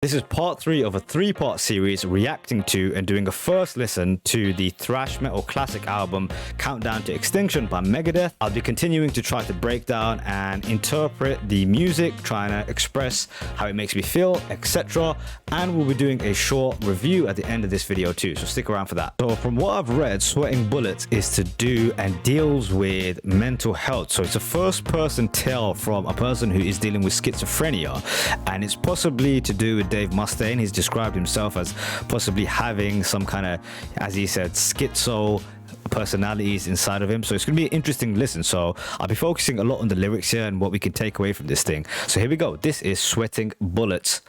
This is part 3 of a 3-part series reacting to and doing a first listen to the thrash metal classic album Countdown to Extinction by Megadeth. I'll be continuing to try to break down and interpret the music, trying to express how it makes me feel, etc. And we'll be doing a short review at the end of this video too, so stick around for that. So from what I've read, Sweating Bullets is to do and deals with mental health. So it's a first-person tale from a person who is dealing with schizophrenia, and it's possibly to do with Dave Mustaine. He's described himself as possibly having some kind of, as he said, schizo personalities inside of him. So it's going to be an interesting listen. So I'll be focusing a lot on the lyrics here and what we can take away from this thing. So here we go. This is Sweating Bullets.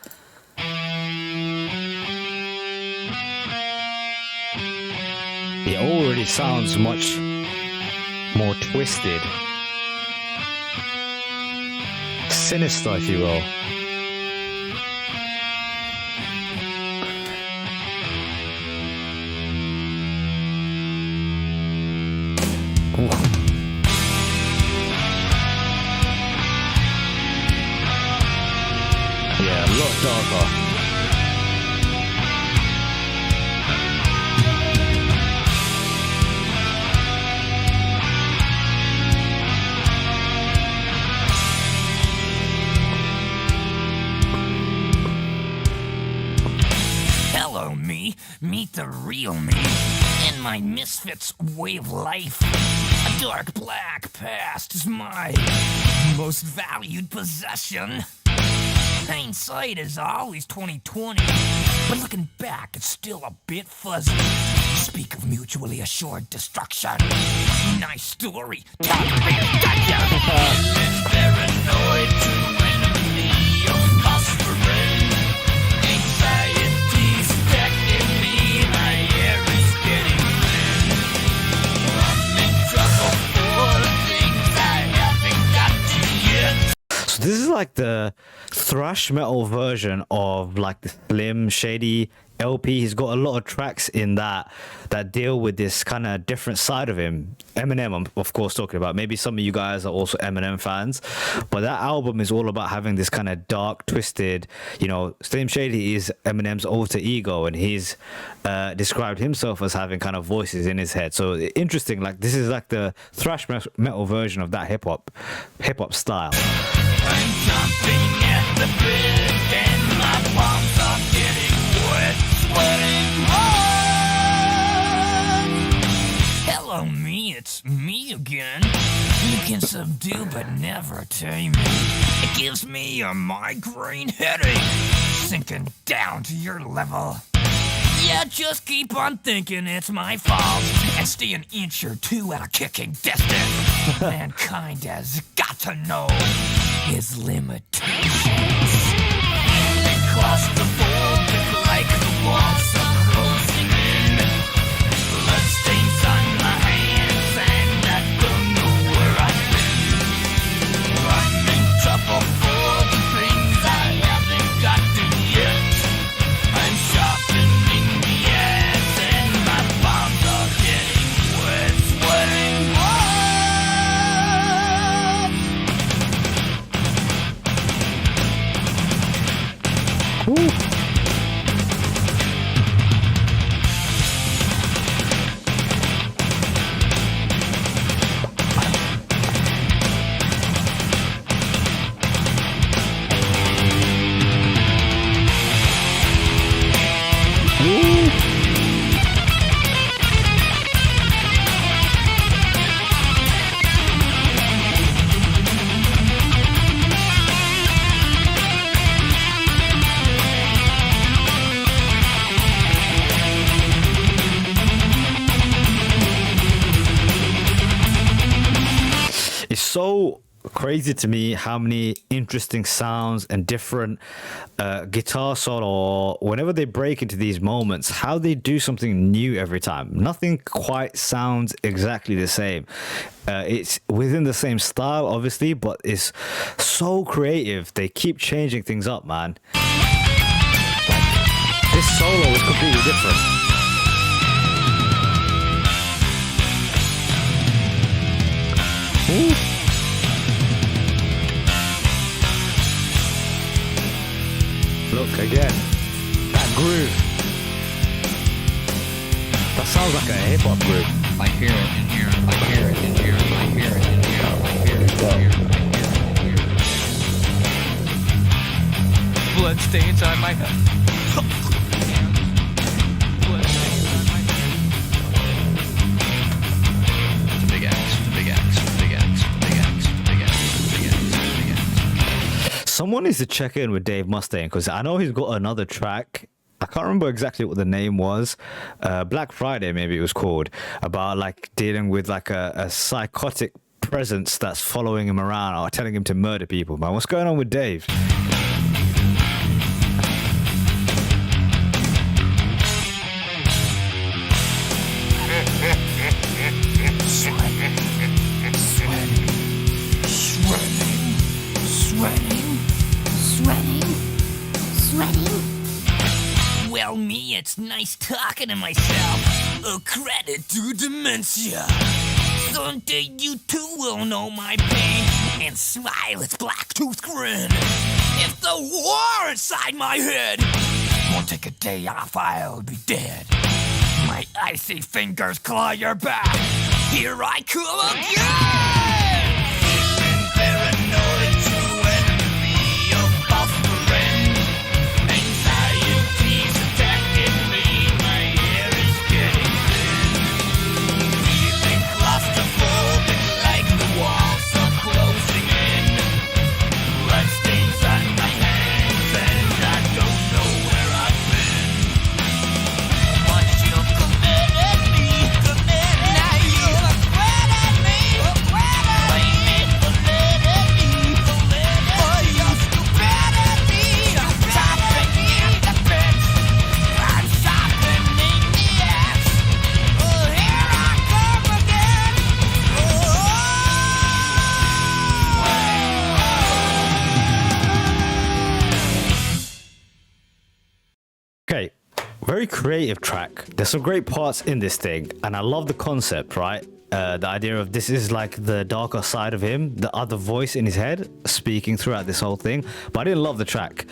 It already sounds much more twisted, sinister, if you will. Yeah, a lot darker. Hello, me. Meet the real me. In my misfits way of life. A dark black past is my most valued possession. Hindsight is always 20/20, but looking back, it's still a bit fuzzy. Speak of mutually assured destruction. Nice story. Talk gotcha. Paranoid to enemy of prospering. Anxiety stacking me. My air is getting thin. I'm in trouble for things I haven't got to yet. So this is like the thrash metal version of like the Slim Shady LP. He's got a lot of tracks in that deal with this kind of different side of him. Eminem, I'm of course talking about. Maybe some of you guys are also Eminem fans, but that album is all about having this kind of dark, twisted, you know, Slim Shady is Eminem's alter ego, and he's described himself as having kind of voices in his head. So interesting, like this is like the thrash metal version of that hip hop style. I'm jumping at the bit and my palms are getting wet, sweating hard. Hello, me, it's me again. You can subdue but never tame me. It gives me a migraine headache, sinking down to your level. Yeah, just keep on thinking it's my fault and stay an inch or two at a kicking distance. Mankind has got to know his limitations. And claustrophobic like the walls are closing in. Bloodstains on my hands and I don't know where I've been. I'm in trouble for the things I haven't gotten yet. I'm sharpening the axe and my palms are getting wet, sweating hard. Woo. It's so crazy to me how many interesting sounds and different guitar solo, whenever they break into these moments, how they do something new every time. Nothing quite sounds exactly the same. It's within the same style, obviously, but it's so creative. They keep changing things up, man. Like, this solo is completely different. Ooh. Look again. groove. That sounds like a hip hop group. I hear it in here. I hear it in here. I hear it in here. I hear it in here. I hear it in here. Blood stains on my head. Blood stains on my head. It's a big axe. Big axe. Big axe. Big axe. Big axe. Big axe. Big axe. Someone needs to check in with Dave Mustaine because I know he's got another track. I can't remember exactly what the name was. Black Friday, maybe it was called, about like dealing with like a psychotic presence that's following him around or telling him to murder people. Man, what's going on with Dave? Sweating. Well, me, it's nice talking to myself. A credit to dementia. Someday you too will know my pain and smile its black-toothed grin. If the war inside my head won't take a day off, I'll be dead. My icy fingers claw your back. Here I come again. Paranoid to enemy, a false friend. Anxiety's attacking me. My hair is getting thin. Feeling claustrophobic, like the walls are closing in. Blood stains on my hands, and I don't know where I've been. Once you committed me, now you regretted me. Blame me for letting me, for your stupidity. Sharpening the fence, I'm sharpening the axe. Oh, here I come again. Okay, very creative track. There's some great parts in this thing, and I love the concept, right? The idea of this is like the darker side of him, the other voice in his head speaking throughout this whole thing. But I didn't love the track.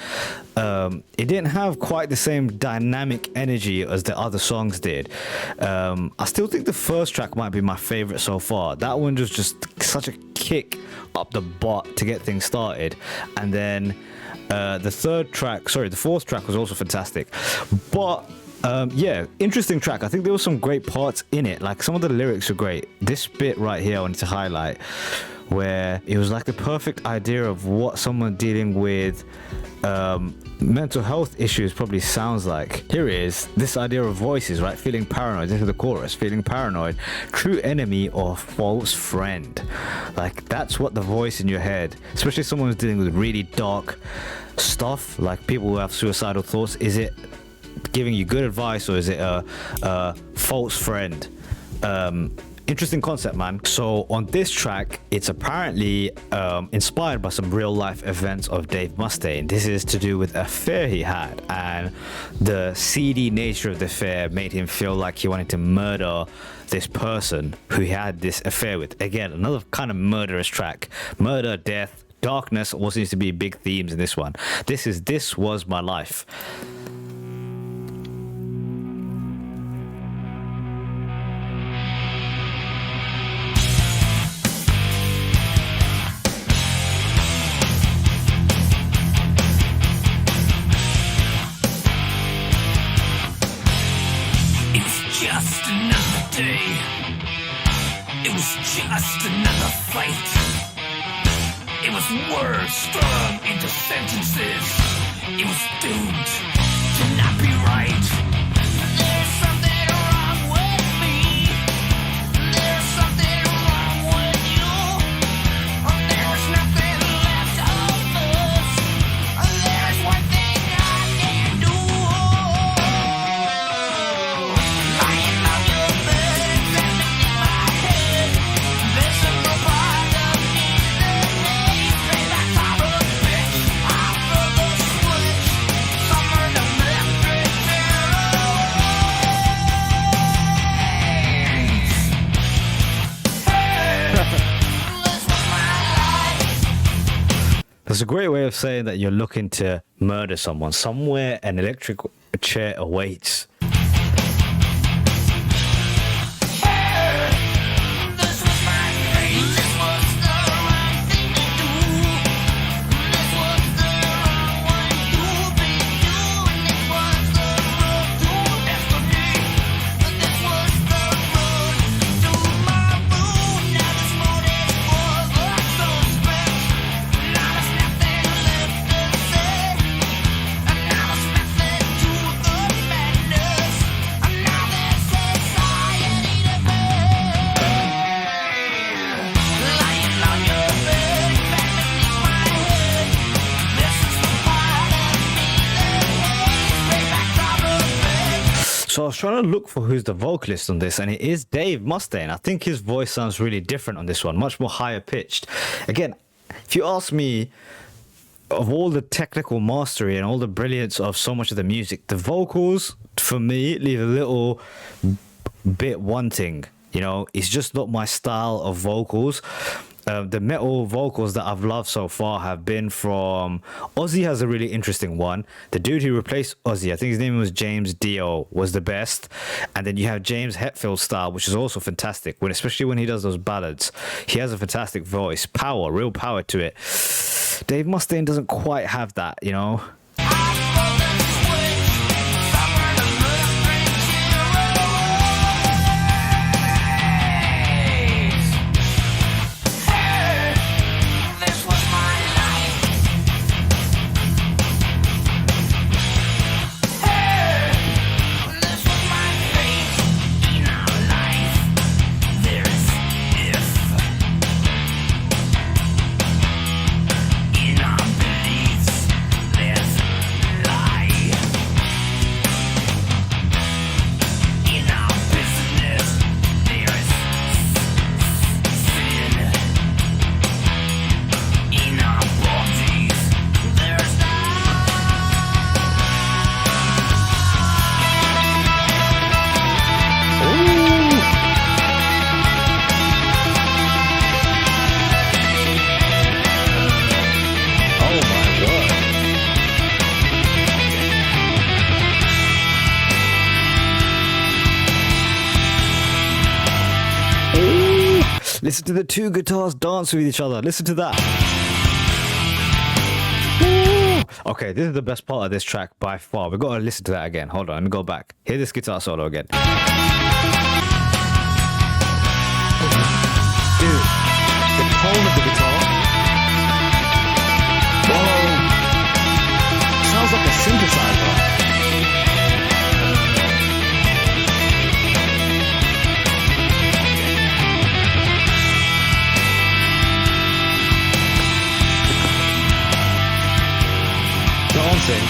It didn't have quite the same dynamic energy as the other songs did. I still think the first track might be my favorite so far. That one was just such a kick up the butt to get things started. And then the fourth track was also fantastic. But yeah, interesting track. I think there were some great parts in it. Like some of the lyrics were great. This bit right here I wanted to highlight, where it was like the perfect idea of what someone dealing with mental health issues probably sounds like. Here it is, this idea of voices, right? Feeling paranoid, into the chorus, feeling paranoid, true enemy or false friend. Like that's what the voice in your head, especially someone who's dealing with really dark stuff, like people who have suicidal thoughts, is it giving you good advice or is it a false friend? Interesting concept, man. So on this track, it's apparently inspired by some real life events of Dave Mustaine. This is to do with an affair he had, and the seedy nature of the affair made him feel like he wanted to murder this person who he had this affair with. Again, another kind of murderous track. Murder, death, darkness all seems to be big themes in this one. This was my life. Just another day. It was just another fight. It was words strung into sentences. It was doomed to not be right. There's something wrong with me. There's something wrong with you. There's nothing left of us. There's one thing I can do. Summer It's a great way of saying that you're looking to murder someone. Somewhere an electric chair awaits. So I was trying to look for who's the vocalist on this, and it is Dave Mustaine. I think his voice sounds really different on this one, much more higher pitched. Again, if you ask me, of all the technical mastery and all the brilliance of so much of the music, the vocals, for me, leave a little bit wanting. You know, it's just not my style of vocals. The metal vocals that I've loved so far have been from Ozzy. Has a really interesting one. The dude who replaced Ozzy, I think his name was James Dio, was the best. And then you have James Hetfield style, which is also fantastic. Especially when he does those ballads, he has a fantastic voice, power, real power to it. Dave Mustaine doesn't quite have that, you know. Listen to the two guitars dance with each other. Listen to that. Woo! Okay, this is the best part of this track by far. We've got to listen to that again. Hold on, let me go back. Hear this guitar solo again. Dude, the tone of the guitar. Whoa. Sounds like a synthesizer. Dancing.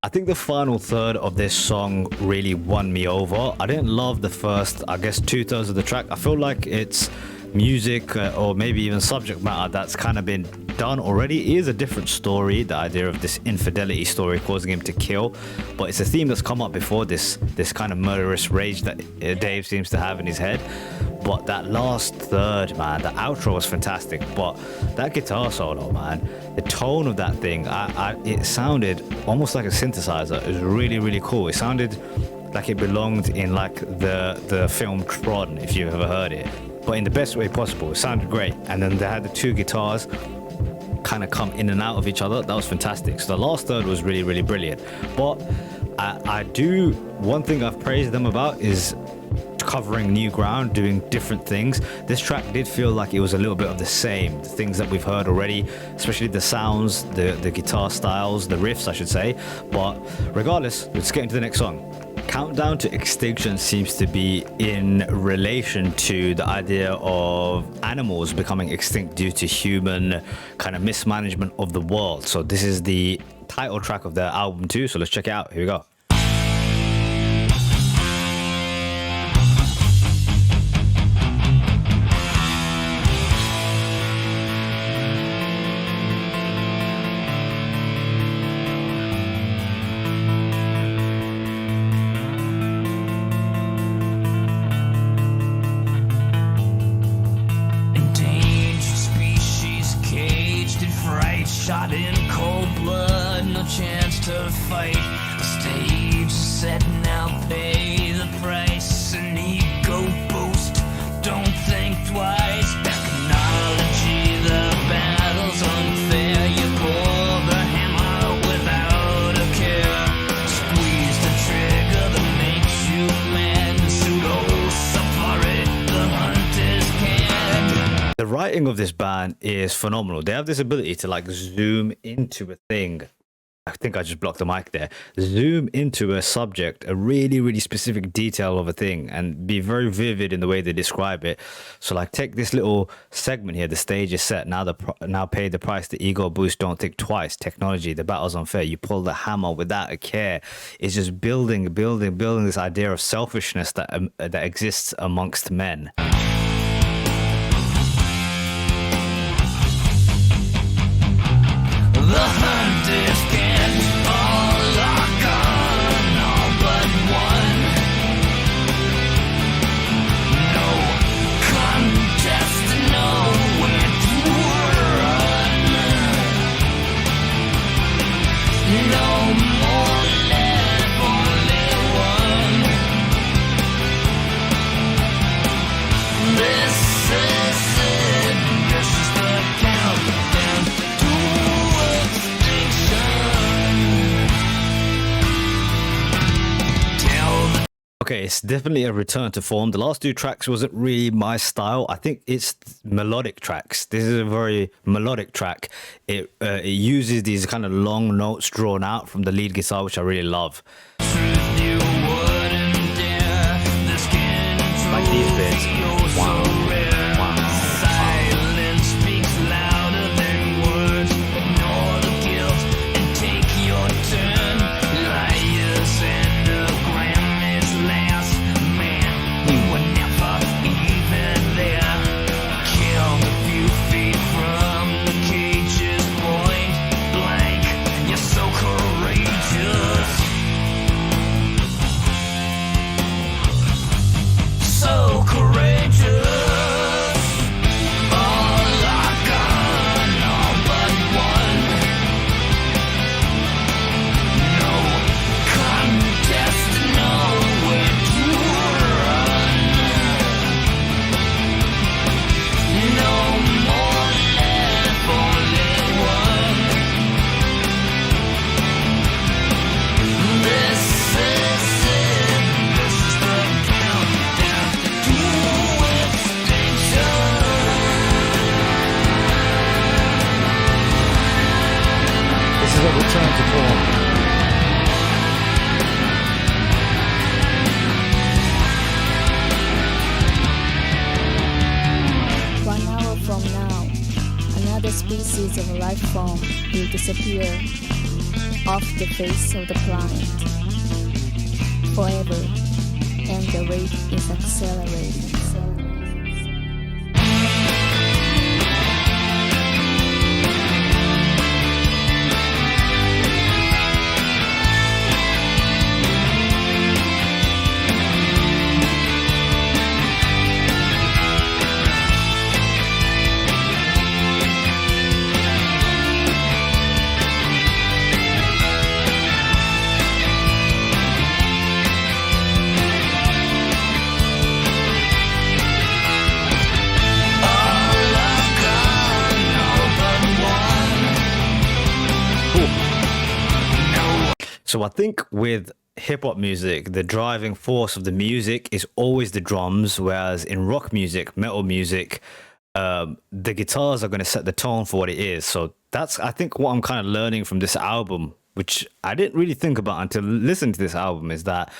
I think the final third of this song really won me over. I didn't love the first, I guess, 2/3 of the track. I feel like it's music or maybe even subject matter that's kind of been done already. It is a different story, the idea of this infidelity story causing him to kill, but it's a theme that's come up before, this kind of murderous rage that Dave seems to have in his head. But that last third, man, the outro was fantastic, but that guitar solo, man, the tone of that thing, it sounded almost like a synthesizer. It was really, really cool. It sounded like it belonged in like the film Tron, if you've ever heard it, but in the best way possible. It sounded great. And then they had the two guitars kind of come in and out of each other. That was fantastic. So the last third was really, really brilliant. But one thing I've praised them about is covering new ground, doing different things. This track did feel like it was a little bit of the same, the things that we've heard already, especially the sounds, the guitar styles, the riffs, I should say. But regardless, let's get into the next song. Countdown to Extinction seems to be in relation to the idea of animals becoming extinct due to human kind of mismanagement of the world. So this is the title track of their album too. So let's check it out. Here we go. Shot in cold blood, no chance to fight. The stage is set, now pay the price. An ego boost, don't think twice. Technology, the battle's unfair. You pull the hammer without a care. Squeeze the trigger that makes you mad. Pseudo safari, the hunt is canned. The writing of this band is phenomenal. They have this ability to like zoom into a thing. I think I just blocked the mic there. Zoom into a subject, a really, really specific detail of a thing, and be very vivid in the way they describe it. So like take this little segment here. The stage is set. Now pay the price. The ego boost. Don't think twice. Technology. The battle's unfair. You pull the hammer without a care. It's just building this idea of selfishness that exists amongst men. The hunt is canned, all are gone, all but one. No contest, nowhere to run. No more live, only one. This is it, this is the countdown to Okay, it's definitely a return to form. The last two tracks wasn't really my style. I think it's melodic tracks. This is a very melodic track. It uses these kind of long notes drawn out from the lead guitar, which I really love. Like these bits. Wow. Return to form. 1 hour from now, another species of life form will disappear off the face of the planet forever, and the rate is accelerating. So I think with hip hop music, the driving force of the music is always the drums, whereas in rock music, metal music, the guitars are going to set the tone for what it is. So that's, I think, what I'm kind of learning from this album, which I didn't really think about until listening to this album, is that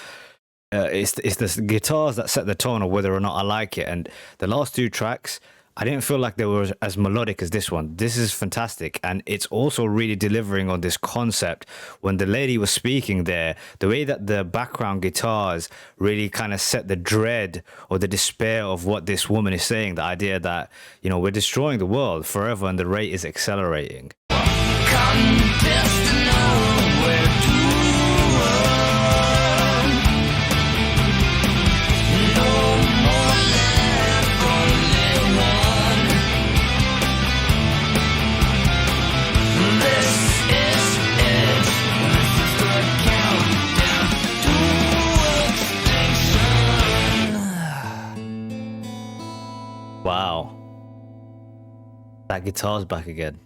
It's the guitars that set the tone of whether or not I like it. And the last two tracks, I didn't feel like they were as melodic as this one. This is fantastic. And it's also really delivering on this concept. When the lady was speaking there, the way that the background guitars really kind of set the dread or the despair of what this woman is saying, the idea that, you know, we're destroying the world forever and the rate is accelerating. Wow. That guitar's back again.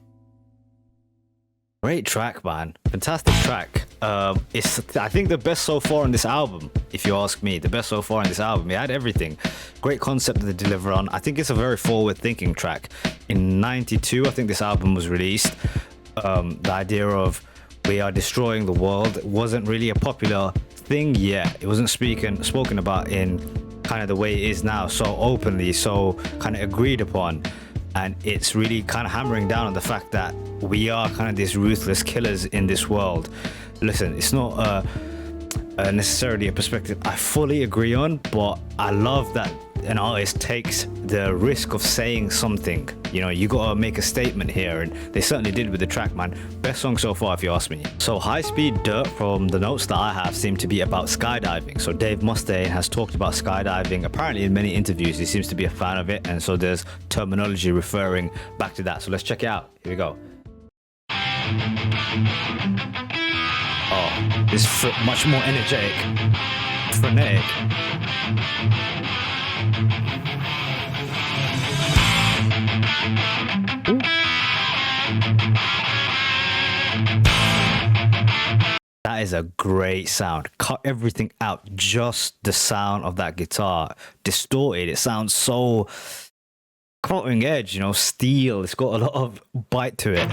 Great track, man. Fantastic track. It's, I think, the best so far on this album, if you ask me. The best so far on this album. It had everything. Great concept to deliver on. I think it's a very forward-thinking track. In '92, I think this album was released. The idea of we are destroying the world wasn't really a popular thing yet. It wasn't spoken about in kind of the way it is now, so openly, so kind of agreed upon. And it's really kind of hammering down on the fact that we are kind of these ruthless killers in this world. Listen, it's not necessarily a perspective I fully agree on, but I love that an artist takes the risk of saying something. You know, you gotta make a statement here, and they certainly did with the track, man. Best song so far, if you ask me. So High Speed Dirt, from the notes that I have, seem to be about skydiving. So Dave Mustaine has talked about skydiving apparently in many interviews. He seems to be a fan of it, and so there's terminology referring back to that. So let's check it out. Here we go. Oh, this is much more energetic, frenetic. Ooh. That is a great sound. Cut everything out, just the sound of that guitar. Distorted, it sounds so cutting edge, you know, steel. It's got a lot of bite to it.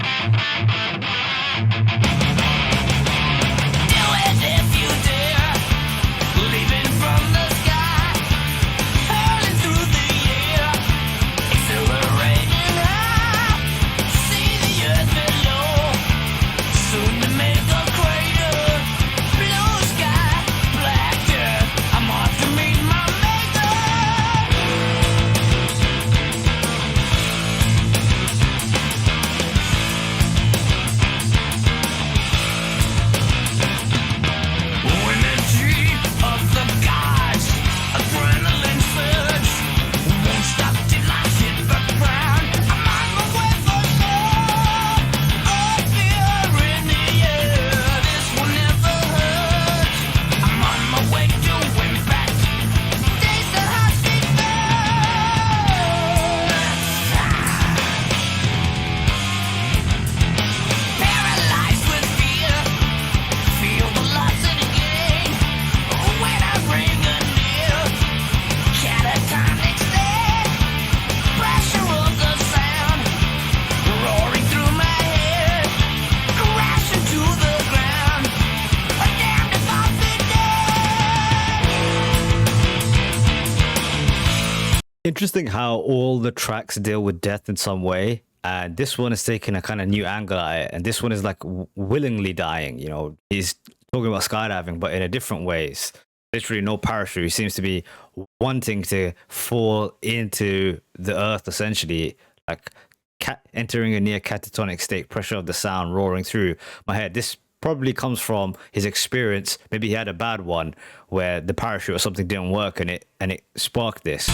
Interesting how all the tracks deal with death in some way, and this one is taking a kind of new angle at it, and this one is like willingly dying. You know, he's talking about skydiving, but in a different ways. Literally no parachute. He seems to be wanting to fall into the earth, essentially, like entering a near catatonic state, pressure of the sound roaring through my head. This probably comes from his experience. Maybe he had a bad one where the parachute or something didn't work, and it sparked this.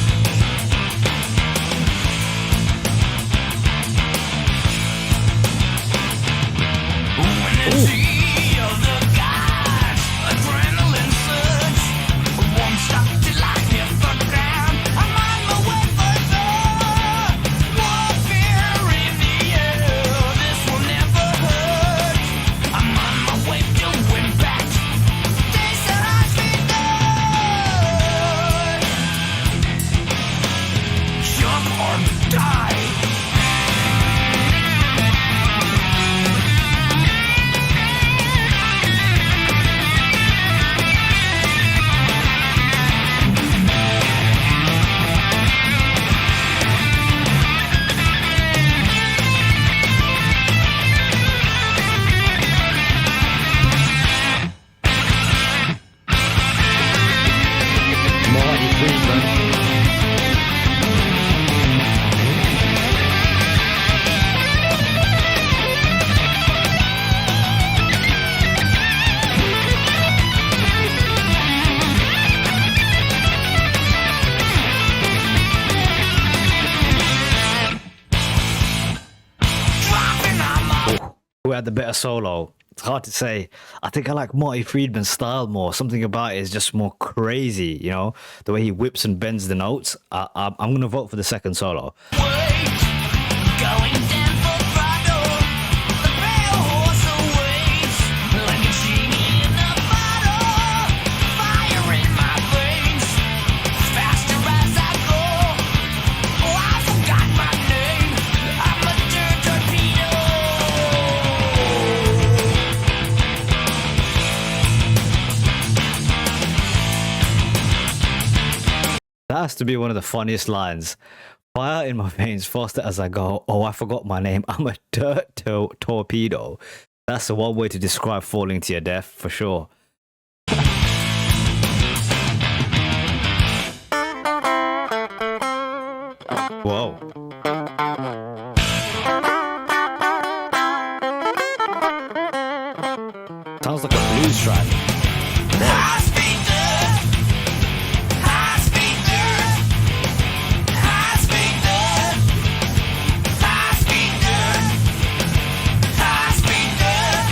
Ooh. Who had the better solo? It's hard to say. I think I like Marty Friedman's style more. Something about it is just more crazy, you know? The way he whips and bends the notes. I'm going to vote for the second solo. Going down for throttle, the pale horse awaits, like a genie in a bottle, fire in my veins, faster as I go, oh I forgot my name, I'm a dirt torpedo. That has to be one of the funniest lines. Fire in my veins, faster as I go. Oh, I forgot my name. I'm a dirt torpedo. That's the one way to describe falling to your death, for sure. Whoa. Sounds like a blues track. High speed dirt, high speed dirt, high speed dirt, high speed dirt, high speed dirt,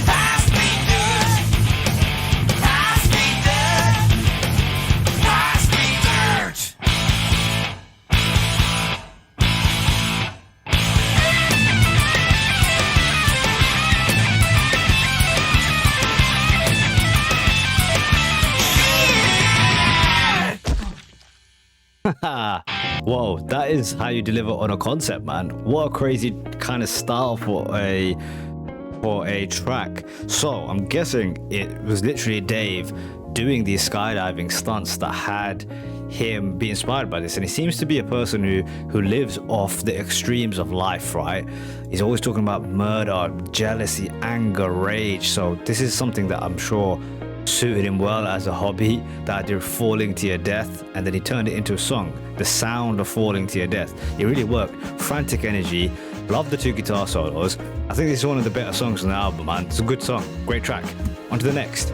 high speed dirt, high speed dirt, high speed dirt. Whoa, that is how you deliver on a concept, man. What a crazy kind of style for a track. So I'm guessing it was literally Dave doing these skydiving stunts that had him be inspired by this. And he seems to be a person who lives off the extremes of life, right? He's always talking about murder, jealousy, anger, rage. So this is something that I'm sure suited him well as a hobby, the idea of falling to your death, and then he turned it into a song, the sound of falling to your death. It really worked. Frantic energy. Love the two guitar solos. I think this is one of the better songs on the album, man. It's a good song, great track. On to the next.